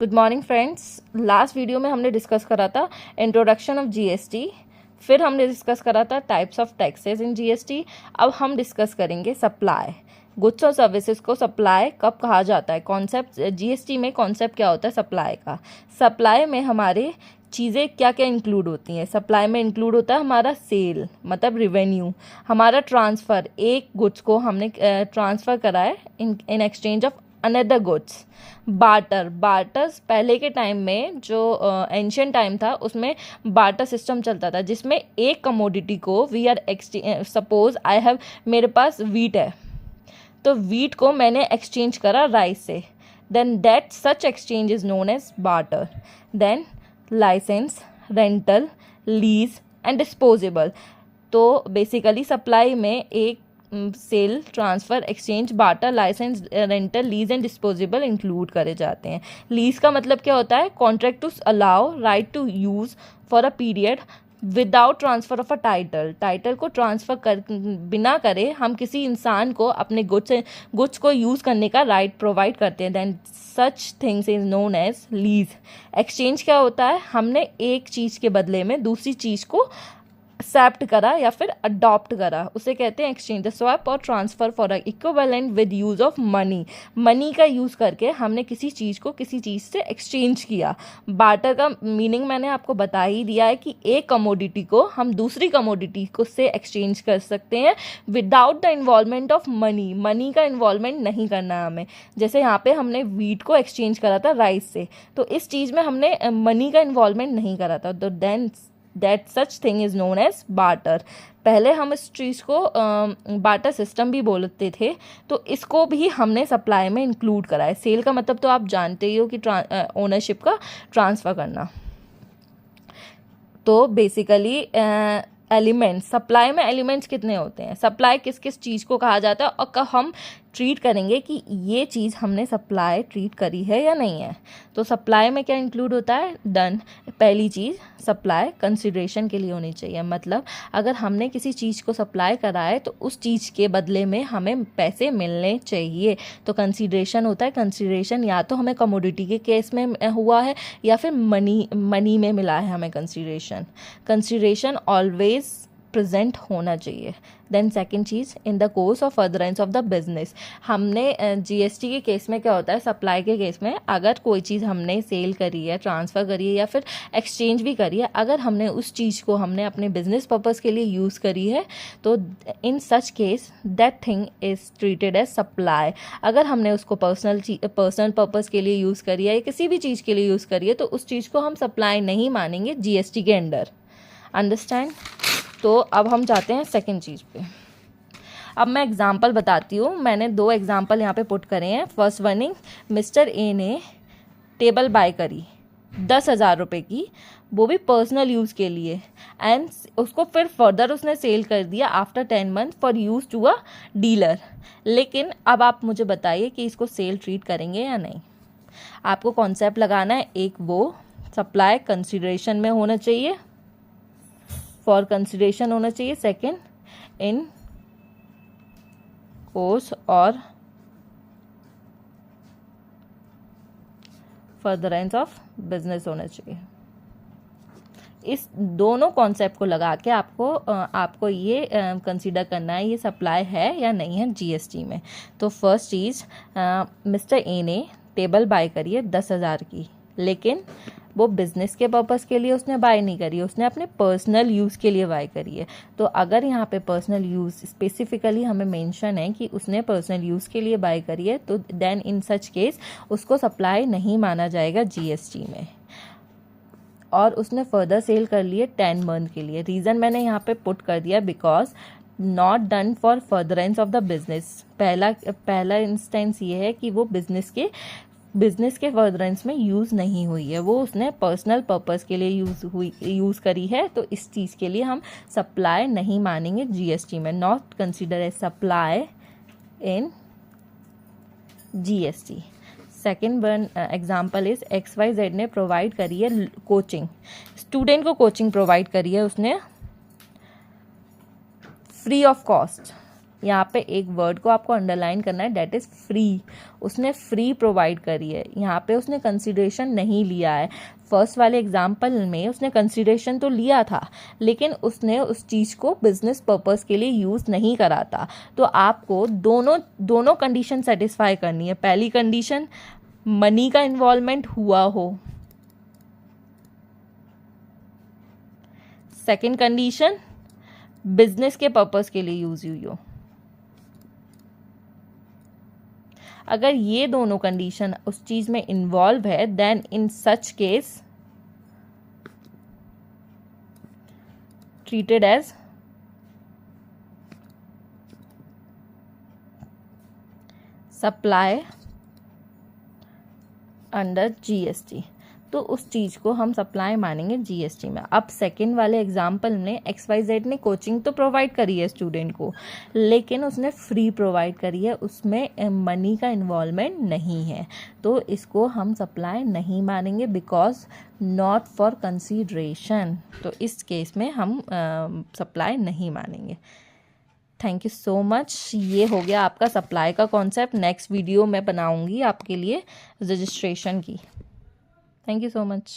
Good morning friends. Last video में हमने discuss करा था इंट्रोडक्शन ऑफ जीएसटी, फिर हमने डिस्कस करा था types of taxes in GST. अब हम डिस्कस करेंगे सप्लाई। गुड्स और सर्विसेज को सप्लाई कब कहा जाता है, कॉन्सेप्ट जीएसटी में कॉन्सेप्ट क्या होता है सप्लाई का। सप्लाई में हमारे चीज़ें क्या क्या इंक्लूड होती हैं। सप्लाई में इंक्लूड होता है हमारा सेल मतलब रिवेन्यू, हमारा ट्रांसफ़र, एक गुड्स को हमने ट्रांसफ़र करा है in exchange of another goods. Barter, barters पहले के टाइम में जो एंशियंट टाइम था उसमें बार्टर सिस्टम चलता था जिसमें एक कमोडिटी को we are suppose I have, मेरे पास वीट है तो वीट को मैंने एक्सचेंज करा राइस से, then that such exchange is known as barter. Then licence, rental, lease and disposable. तो बेसिकली सप्लाई में एक sale, transfer, exchange, barter, licence, rental, lease and disposable include करे जाते हैं। लीज का मतलब क्या होता है, contract to allow right to use for a period without transfer of a title. Title को ट्रांसफ़र कर बिना करे हम किसी इंसान को अपने गुड्स को यूज़ करने का राइट प्रोवाइड करते हैं। Then such things is known as lease. Exchange क्या होता है, हमने एक चीज़ के बदले में दूसरी चीज़ को एक्सेप्ट करा या फिर अडॉप्ट करा, उसे कहते हैं एक्सचेंज। द स्वैप और transfer for a equivalent with use of money. Money का यूज़ करके हमने किसी चीज़ को किसी चीज़ से एक्सचेंज किया। बार्टर का मीनिंग मैंने आपको बता ही दिया है कि एक कमोडिटी को हम दूसरी कमोडिटी को से एक्सचेंज कर सकते हैं without the involvement of money. Money का इन्वॉल्वमेंट नहीं करना है हमें। जैसे यहाँ पे हमने वीट को एक्सचेंज करा था राइस से, तो इस चीज़ में हमने मनी का इन्वॉल्वमेंट नहीं करा था, तो then that such thing is known as barter. पहले हम इस चीज़ को बार्टर सिस्टम भी बोलते थे, तो इसको भी हमने सप्लाई में इंक्लूड करा है। सेल का मतलब तो आप जानते ही हो कि ओनरशिप का ट्रांसफ़र करना। तो बेसिकली एलिमेंट्स, सप्लाई में एलिमेंट्स कितने होते हैं, सप्लाई किस किस चीज़ को कहा जाता है और कब हम ट्रीट करेंगे कि ये चीज़ हमने सप्लाई ट्रीट करी है या नहीं है। तो सप्लाई में क्या इंक्लूड होता है, डन। पहली चीज़, सप्लाई कंसिडरेशन के लिए होनी चाहिए, मतलब अगर हमने किसी चीज़ को सप्लाई करा है तो उस चीज़ के बदले में हमें पैसे मिलने चाहिए, तो कंसिडरेशन होता है। कंसिडरेशन या तो हमें कमोडिटी के केस में हुआ है या फिर मनी में मिला है हमें कंसिडरेशन। कंसिडरेशन ऑलवेज प्रेजेंट होना चाहिए। देन सेकंड चीज़, in the course of furtherance of the business. हमने जीएसटी के केस में क्या होता है, सप्लाई के केस में अगर कोई चीज़ हमने सेल करी है, ट्रांसफ़र करी है या फिर एक्सचेंज भी करी है, अगर हमने उस चीज़ को हमने अपने बिजनेस पर्पज़ के लिए यूज़ करी है तो in such case that thing is treated as supply. अगर हमने उसको पर्सनल पर्पज़ के लिए यूज़ करी है या किसी भी चीज़ के लिए यूज़ करी है तो उस चीज़ को हम सप्लाई नहीं मानेंगे जीएसटी के अंडर। अंडरस्टैंड। तो अब हम जाते हैं सेकंड चीज़ पे। अब मैं एग्जांपल बताती हूँ, मैंने 2 एग्जांपल यहाँ पे पुट करे हैं। फर्स्ट वर्निंग, मिस्टर ए ने टेबल बाय करी 10,000 रुपये की, वो भी पर्सनल यूज़ के लिए, एंड उसको फिर फर्दर उसने सेल कर दिया after 10 month for use to a dealer. लेकिन अब आप मुझे बताइए कि इसको सेल ट्रीट करेंगे या नहीं। आपको कॉन्सेप्ट लगाना है, एक वो सप्लाई कंसिडरेशन में होना चाहिए, फॉर कंसिडरेशन होना चाहिए। सेकेंड, इन कोर्स और फर्दरेंस ऑफ बिजनेस होना चाहिए। इस दोनों कॉन्सेप्ट को लगा के आपको ये कंसीडर करना है ये सप्लाई है या नहीं है जीएसटी में। तो फर्स्ट चीज़, मिस्टर ए ने टेबल बाय करी है 10,000 की, लेकिन वो बिज़नेस के पर्पज़ के लिए उसने बाय नहीं करी है, उसने अपने पर्सनल यूज़ के लिए बाय करी है। तो अगर यहाँ पे पर्सनल यूज़ स्पेसिफिकली हमें मेंशन है कि उसने पर्सनल यूज़ के लिए बाय करी है, तो देन इन सच केस उसको सप्लाई नहीं माना जाएगा जीएसटी में। और उसने फर्दर सेल कर लिए 10 मंथ के लिए। रीज़न मैंने यहाँ पे पुट कर दिया, because not done for furtherance of the business. पहला इंस्टेंस ये है कि वो बिजनेस के फर्दरेंस में यूज़ नहीं हुई है, वो उसने पर्सनल पर्पज़ के लिए यूज़ करी है, तो इस चीज़ के लिए हम सप्लाई नहीं मानेंगे जीएसटी में। Not consider as supply in GST. Second one example is XYZ ने प्रोवाइड करी है कोचिंग, स्टूडेंट को कोचिंग प्रोवाइड करी है उसने फ्री ऑफ कॉस्ट। यहाँ पे एक वर्ड को आपको अंडरलाइन करना है, डेट इज़ फ्री। उसने फ्री प्रोवाइड करी है, यहाँ पे उसने कंसिडरेशन नहीं लिया है। फर्स्ट वाले एग्जाम्पल में उसने कंसिडरेशन तो लिया था, लेकिन उसने उस चीज़ को बिजनेस पर्पस के लिए यूज़ नहीं करा था। तो आपको दोनों कंडीशन सेटिस्फाई करनी है। पहली कंडीशन, मनी का इन्वॉल्वमेंट हुआ हो। सेकंड कंडीशन, बिजनेस के पर्पस के लिए यूज हुई हो। अगर ये दोनों कंडीशन उस चीज में इन्वॉल्व है, then in such case treated as supply under GST. तो उस चीज़ को हम सप्लाई मानेंगे जीएसटी में। अब सेकंड वाले एग्जाम्पल में XYZ ने कोचिंग तो प्रोवाइड करी है स्टूडेंट को, लेकिन उसने फ्री प्रोवाइड करी है, उसमें मनी का इन्वॉल्वमेंट नहीं है, तो इसको हम सप्लाई नहीं मानेंगे, बिकॉज नॉट फॉर कंसीडरेशन। तो इस केस में हम सप्लाई नहीं मानेंगे। Thank you so much. ये हो गया आपका सप्लाई का कॉन्सेप्ट। नेक्स्ट वीडियो मैं बनाऊंगी आपके लिए रजिस्ट्रेशन की। Thank you so much.